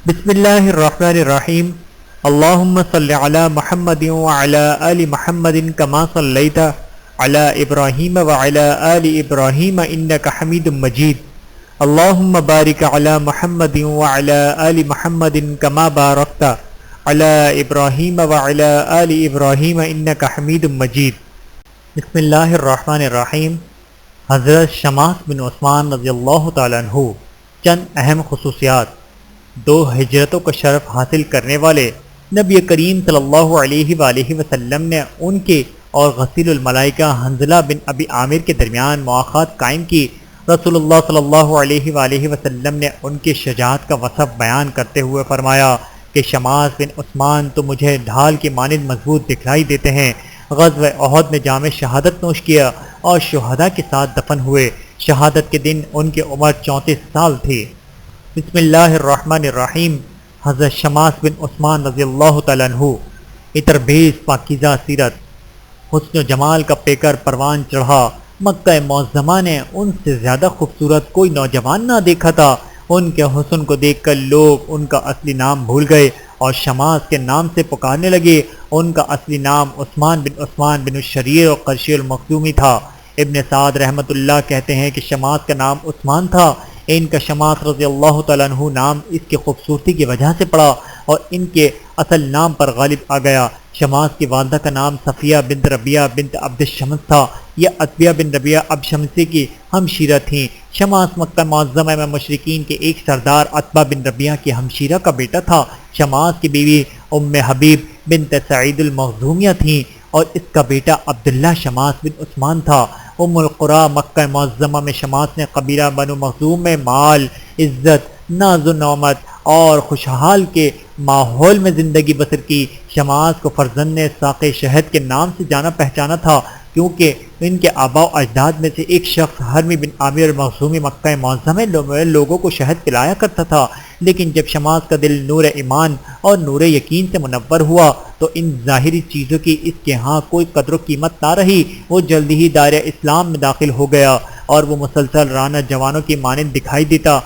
بسم اللہ الرحمن الرحیم اللہم صل علی محمد وعلی آل محمد کما صلیت علی ابراہیم وعلی آل ابراہیم انک حمید مجید اللہم بارک علی محمد وعلی آل محمد کما بارکت علی ابراہیم وعلی آل ابراہیم انک حمید مجید۔ بسم اللہ الرحمن الرحیم۔ حضرت شماس بن عثمان رضی اللہ تعالیٰ عنہ چند اہم خصوصیات۔ 2 ہجرتوں کا شرف حاصل کرنے والے نبی کریم صلی اللہ علیہ وآلہ وسلم نے ان کے اور غسیل الملائکہ حنظلہ بن ابی عامر کے درمیان مواخات قائم کی۔ رسول اللہ صلی اللہ علیہ وآلہ وسلم نے ان کے شجاعت کا وصف بیان کرتے ہوئے فرمایا کہ شماس بن عثمان تو مجھے ڈھال کے مانند مضبوط دکھائی دیتے ہیں۔ غزوہ احد میں جام شہادت نوش کیا اور شہداء کے ساتھ دفن ہوئے۔ شہادت کے دن ان کی عمر 34 سال تھی۔ بسم اللہ الرحمن الرحیم۔ حضرت شماس بن عثمان رضی اللہ تعالیٰ عنہ عطر بیز پاکیزہ سیرت، حسن و جمال کا پیکر پروان چڑھا۔ مکہ معظمہ نے ان سے زیادہ خوبصورت کوئی نوجوان نہ دیکھا تھا۔ ان کے حسن کو دیکھ کر لوگ ان کا اصلی نام بھول گئے اور شماس کے نام سے پکارنے لگے۔ ان کا اصلی نام عثمان بن الشریر اور قرشی المخزومی تھا۔ ابن سعد رحمۃ اللہ کہتے ہیں کہ شماس کا نام عثمان تھا۔ ان کا شماس رضی اللہ تعالیٰ عنہ نام اس کی خوبصورتی کی وجہ سے پڑا اور ان کے اصل نام پر غالب آ گیا۔ شماس کی والدہ کا نام صفیہ بنت ربیعہ بنت عبد الشمس تھا۔ یہ عتبیہ بن ربیعہ ابشمسی کی ہمشیرہ تھیں۔ شماس مکہ معظمہ میں مشرکین کے ایک سردار عتبہ بن ربیعہ کی ہمشیرہ کا بیٹا تھا۔ شماس کی بیوی ام حبیب بنت سعید المخزومیہ تھیں اور اس کا بیٹا عبداللہ شماس بن عثمان تھا۔ ام القریٰ مکہ معظمہ میں شماس نے قبیلہ بنو مخزوم میں مال، عزت، ناز و نعمت اور خوشحال کے ماحول میں زندگی بسر کی۔ شماس کو فرزند نے ساقِ شہد کے نام سے جانا پہچانا تھا کیونکہ ان کے آباء و اجداد میں سے ایک شخص حرمی بن عامر المخزومی مکہ معظمہ میں لوگوں کو شہد پلایا کرتا تھا۔ لیکن جب شماس کا دل نور ایمان اور نور یقین سے منور ہوا تو ان ظاہری چیزوں کی اس کے ہاں کوئی قدر و قیمت نہ رہی۔ وہ جلدی ہی دائرہ اسلام میں داخل ہو گیا اور وہ مسلسل رانا جوانوں کی مانند دکھائی دیتا۔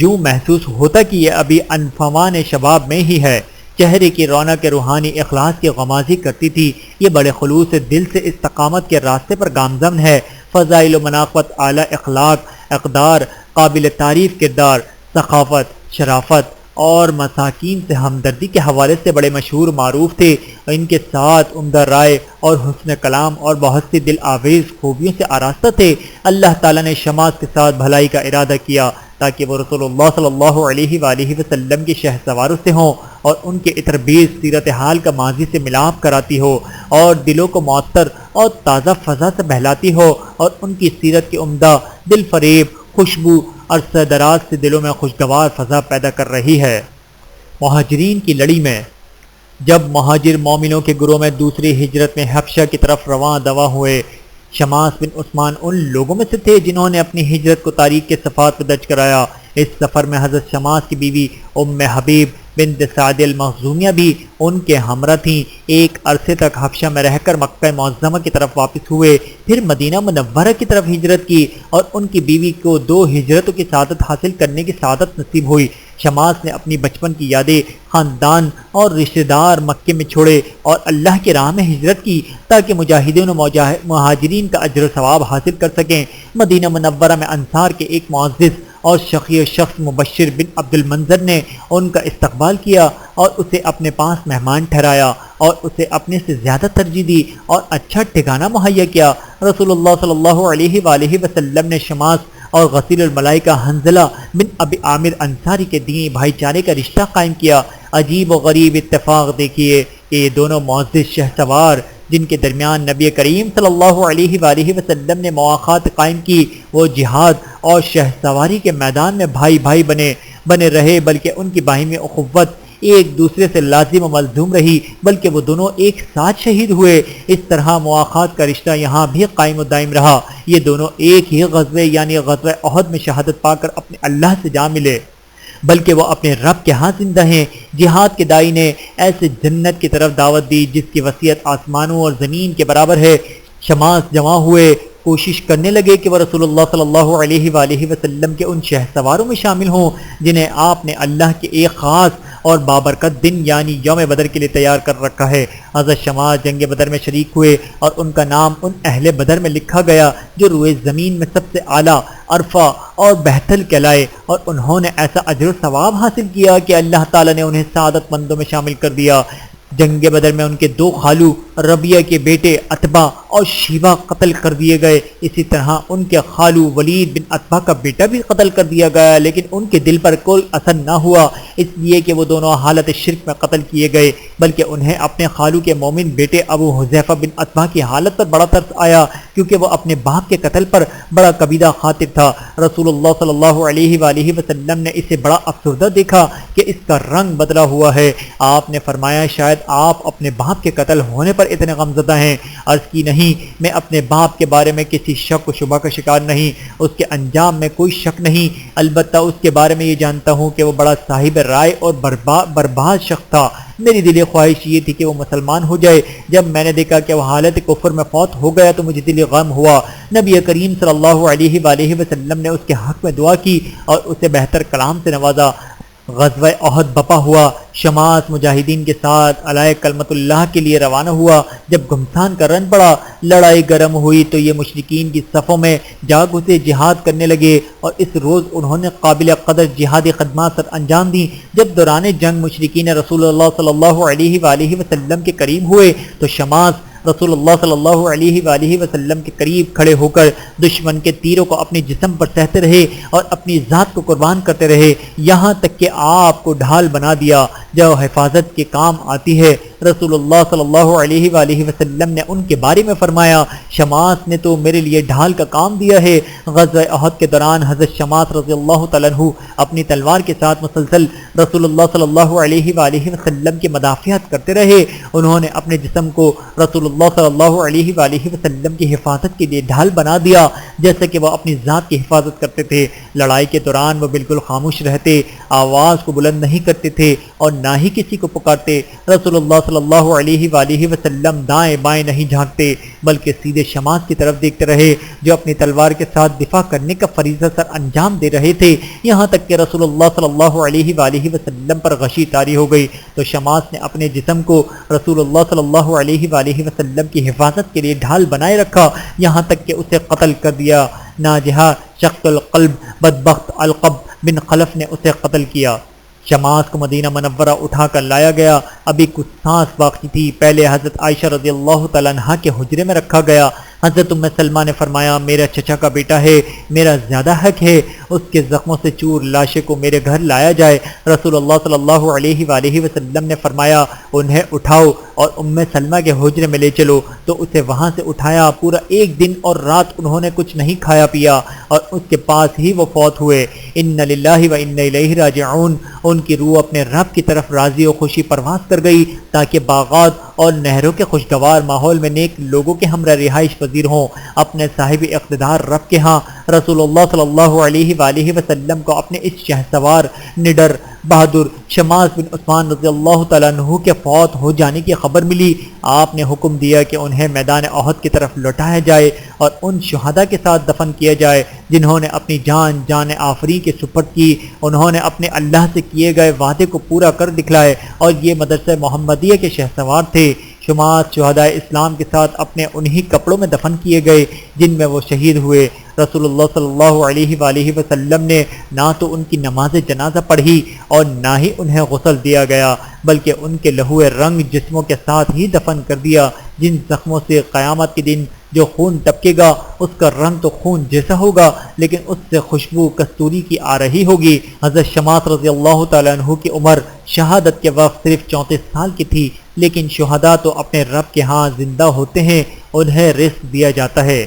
یوں محسوس ہوتا کہ یہ ابھی انفوان شباب میں ہی ہے۔ چہرے کی رونق روحانی اخلاص کی غمازی کرتی تھی۔ یہ بڑے خلوص دل سے استقامت کے راستے پر گامزن ہے۔ فضائل و مناقبت، اعلیٰ اخلاق، اقدار، قابل تعریف کردار، سخاوت، شرافت اور مساکین سے ہمدردی کے حوالے سے بڑے مشہور معروف تھے۔ ان کے ساتھ عمدہ رائے اور حسن کلام اور بہت سی دل آویز خوبیوں سے آراستہ تھے۔ اللہ تعالیٰ نے شماس کے ساتھ بھلائی کا ارادہ کیا تاکہ وہ رسول اللہ صلی اللہ علیہ وآلہ وسلم کے شہ سواروں سے ہوں اور ان کے عطر بیز سیرت حال کا ماضی سے ملاپ کراتی ہو اور دلوں کو معطر اور تازہ فضا سے بہلاتی ہو، اور ان کی سیرت کی عمدہ دل فریب خوشبو عرصہ دراز سے دلوں میں خوشگوار فضا پیدا کر رہی ہے۔ مہاجرین کی لڑی میں جب مہاجر مومنوں کے گروہ میں دوسری ہجرت میں حبشہ کی طرف رواں دوا ہوئے، شماس بن عثمان ان لوگوں میں سے تھے جنہوں نے اپنی ہجرت کو تاریخ کے صفحات پر درج کرایا۔ اس سفر میں حضرت شماس کی بیوی ام حبیب بنت سعد المخزومیہ بھی ان کے ہمراہ تھیں۔ ایک عرصے تک حبشہ میں رہ کر مکہ معظمہ کی طرف واپس ہوئے، پھر مدینہ منورہ کی طرف ہجرت کی اور ان کی بیوی کو 2 ہجرتوں کی سعادت حاصل کرنے کی سعادت نصیب ہوئی۔ شماس نے اپنی بچپن کی یادیں، خاندان اور رشتہ دار مکے میں چھوڑے اور اللہ کی راہ میں ہجرت کی تاکہ مجاہدین و مہاجرین کا اجر و ثواب حاصل کر سکیں۔ مدینہ منورہ میں انصار کے ایک معزز اور شقی شخص مبشر بن عبد المنظر نے ان کا استقبال کیا اور اسے اپنے پاس مہمان ٹھہرایا اور اسے اپنے سے زیادہ ترجیح دی اور اچھا ٹھکانہ مہیا کیا۔ رسول اللہ صلی اللہ علیہ وآلہ وسلم نے شماس اور غسیل الملائکہ حنظلہ بن ابی عامر انصاری کے دینی بھائی چارے کا رشتہ قائم کیا۔ عجیب و غریب اتفاق دیکھیے کہ یہ دونوں معزز شہ سوار جن کے درمیان نبی کریم صلی اللہ علیہ وآلہ وسلم نے مواخات قائم کی، وہ جہاد اور شہ سواری کے میدان میں بھائی بھائی بنے رہے، بلکہ ان کی باہمی اخوت ایک دوسرے سے لازم و ملزوم رہی، بلکہ وہ دونوں ایک ساتھ شہید ہوئے۔ اس طرح مواخات کا رشتہ یہاں بھی قائم و دائم رہا۔ یہ دونوں ایک ہی غزوے یعنی غزوہ احد میں شہادت پا کر اپنے اللہ سے جا ملے، بلکہ وہ اپنے رب کے ہاں زندہ ہیں۔ جہاد کے دائی نے ایسے جنت کی طرف دعوت دی جس کی وسعت آسمانوں اور زمین کے برابر ہے۔ شماس جمع ہوئے کوشش کرنے لگے کہ وہ رسول اللہ صلی اللہ علیہ وآلہ وسلم کے ان شہسواروں میں شامل ہوں جنہیں آپ نے اللہ کے ایک خاص اور بابرکت دن یعنی یوم بدر کے لیے تیار کر رکھا ہے۔ حضرت شماس جنگ بدر میں شریک ہوئے اور ان کا نام ان اہل بدر میں لکھا گیا جو روئے زمین میں سب سے اعلیٰ، عرفہ اور بہتل کہلائے، اور انہوں نے ایسا اجر و ثواب حاصل کیا کہ اللہ تعالیٰ نے انہیں سعادت مندوں میں شامل کر دیا۔ جنگ بدر میں ان کے دو خالو ربیہ کے بیٹے عتبہ اور شیبہ قتل کر دیے گئے۔ اسی طرح ان کے خالو ولید بن عتبہ کا بیٹا بھی قتل کر دیا گیا، لیکن ان کے دل پر کوئی اثر نہ ہوا اس لیے کہ وہ دونوں حالت شرک میں قتل کیے گئے، بلکہ انہیں اپنے خالو کے مومن بیٹے ابو حذیفہ بن عتبہ کی حالت پر بڑا ترس آیا، کیونکہ وہ اپنے باپ کے قتل پر بڑا کبیدہ خاطر تھا۔ رسول اللہ صلی اللہ علیہ وآلہ وسلم نے اسے بڑا افسردہ دیکھا کہ اس کا رنگ بدلا ہوا ہے۔ آپ نے فرمایا شاید آپ اپنے باپ کے قتل ہونے پر اتنے غمزدہ ہیں۔ عرض کی نہیں، میں اپنے باپ کے بارے میں کسی شک و شبہ کا شکار نہیں، اس کے انجام میں کوئی شک نہیں، البتہ اس کے بارے میں یہ جانتا ہوں کہ وہ بڑا صاحب رائے اور برباد شخص تھا۔ میری دلی خواہش یہ تھی کہ وہ مسلمان ہو جائے۔ جب میں نے دیکھا کہ وہ حالت کفر میں فوت ہو گیا تو مجھے دلی غم ہوا۔ نبی کریم صلی اللہ علیہ وآلہ وسلم نے اس کے حق میں دعا کی اور اسے بہتر کلام سے نوازا۔ غزوہ احد بپا ہوا۔ شماس مجاہدین کے ساتھ علیہ کلمت اللہ کے لیے روانہ ہوا۔ جب گھمسان کا رن پڑا، لڑائی گرم ہوئی تو یہ مشرکین کی صفوں میں جا گھسے، جہاد کرنے لگے، اور اس روز انہوں نے قابل قدر جہادی خدمات سر انجام دی۔ جب دوران جنگ مشرکین رسول اللہ صلی اللہ علیہ وآلہ وسلم کے قریب ہوئے تو شماس رسول اللہ صلی اللہ علیہ وآلہ وسلم کے قریب کھڑے ہو کر دشمن کے تیروں کو اپنے جسم پر سہتے رہے اور اپنی ذات کو قربان کرتے رہے، یہاں تک کہ آپ کو ڈھال بنا دیا جو حفاظت کے کام آتی ہے۔ رسول اللہ صلی اللہ علیہ وآلہ وسلم نے ان کے بارے میں فرمایا شماس نے تو میرے لیے ڈھال کا کام دیا ہے۔ غزوہ احد کے دوران حضرت شماس رضی اللہ تعالیٰ عنہ اپنی تلوار کے ساتھ مسلسل رسول اللہ صلی اللہ علیہ وآلہ وسلم کی مدافعت کرتے رہے۔ انہوں نے اپنے جسم کو رسول اللہ صلی اللہ علیہ وآلہ وسلم کی حفاظت کے لیے ڈھال بنا دیا، جیسے کہ وہ اپنی ذات کی حفاظت کرتے تھے۔ لڑائی کے دوران وہ بالکل خاموش رہتے، آواز کو بلند نہیں کرتے تھے اور نہ ہی کسی کو پکارتے۔ رسول اللہ صلی اللہ علیہ وآلہ وسلم دائیں بائیں نہیں جھانکتے، بلکہ سیدھے شماس کی طرف دیکھتے رہے جو اپنی تلوار کے ساتھ دفاع کرنے کا فریضہ سر انجام دے رہے تھے، یہاں تک کہ رسول اللہ صلی اللہ علیہ وآلہ وسلم پر غشی طاری ہو گئی تو شماس نے اپنے جسم کو رسول اللہ صلی اللہ علیہ وآلہ وسلم کی حفاظت کے لیے ڈھال بنائے رکھا، یہاں تک کہ اسے قتل کر دیا۔ ناجہا شق القلب بدبخت القب بن خلف نے اسے قتل کیا۔ شماس کو مدینہ منورہ اٹھا کر لایا گیا، ابھی کچھ سانس باقی تھی، پہلے حضرت عائشہ رضی اللہ تعالیٰ عنہا کے حجرے میں رکھا گیا۔ حضرت ام سلمہ نے فرمایا میرا چچا کا بیٹا ہے، میرا زیادہ حق ہے اس کے زخموں سے چور لاشے کو میرے گھر لایا جائے۔ رسول اللہ صلی اللہ علیہ وآلہ وسلم نے فرمایا انہیں اٹھاؤ اور ام سلمہ کے حجرے میں لے چلو، تو اسے وہاں سے اٹھایا۔ پورا ایک دن اور رات انہوں نے کچھ نہیں کھایا پیا اور اس کے پاس ہی وہ فوت ہوئے۔ ان للہ و انا الیہ راجعون، ان کی روح اپنے رب کی طرف راضی و خوشی پرواز کر گئی تاکہ باغات اور نہروں کے خوشگوار ماحول میں نیک لوگوں کے ہمراہ رہائش پذیر ہوں۔ اپنے صاحب اقتدار رب کے ہاں رسول اللہ صلی اللہ علیہ وآلہ وسلم کو اپنے اس شہسوار نڈر بہادر شماس بن عثمان رضی اللہ تعالیٰ عنہ کے فوت ہو جانے کی خبر ملی۔ آپ نے حکم دیا کہ انہیں میدان احد کی طرف لوٹایا جائے اور ان شہداء کے ساتھ دفن کیا جائے جنہوں نے اپنی جان آفری کے سپرد کی۔ انہوں نے اپنے اللہ سے کیے گئے وعدے کو پورا کر دکھلائے اور یہ مدرسہ محمدیہ کے شہسوار تھے۔ شماس شہداء اسلام کے ساتھ اپنے انہی کپڑوں میں دفن کیے گئے جن میں وہ شہید ہوئے۔ رسول اللہ صلی اللہ علیہ وآلہ وسلم نے نہ تو ان کی نماز جنازہ پڑھی اور نہ ہی انہیں غسل دیا گیا، بلکہ ان کے لہوئے رنگ جسموں کے ساتھ ہی دفن کر دیا۔ جن زخموں سے قیامت کے دن جو خون ٹپکے گا اس کا رنگ تو خون جیسا ہوگا، لیکن اس سے خوشبو کستوری کی آ رہی ہوگی۔ حضرت شماس رضی اللہ تعالیٰ عنہ کی عمر شہادت کے وقت صرف 34 سال کی تھی، لیکن شہداء تو اپنے رب کے ہاں زندہ ہوتے ہیں، انہیں رزق دیا جاتا ہے۔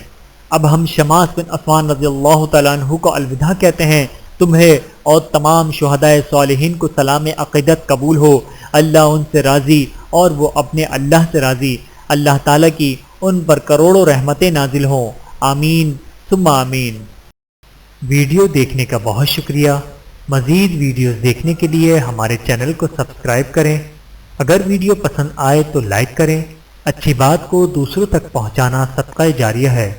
اب ہم شماس بن عثمان رضی اللہ تعالیٰ عنہ کو الوداع کہتے ہیں۔ تمہیں اور تمام شہداء صالحین کو سلام عقیدت قبول ہو، اللہ ان سے راضی اور وہ اپنے اللہ سے راضی۔ اللہ تعالیٰ کی ان پر کروڑوں رحمتیں نازل ہوں، آمین ثم آمین۔ ویڈیو دیکھنے کا بہت شکریہ۔ مزید ویڈیوز دیکھنے کے لیے ہمارے چینل کو سبسکرائب کریں۔ اگر ویڈیو پسند آئے تو لائک کریں۔ اچھی بات کو دوسروں تک پہنچانا صدقہ جاریہ ہے۔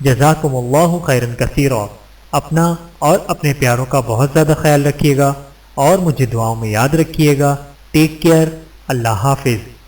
جزاکم اللہ خیرن کثیرا۔ اپنا اور اپنے پیاروں کا بہت زیادہ خیال رکھیے گا اور مجھے دعاؤں میں یاد رکھیے گا۔ Take care. اللہ حافظ۔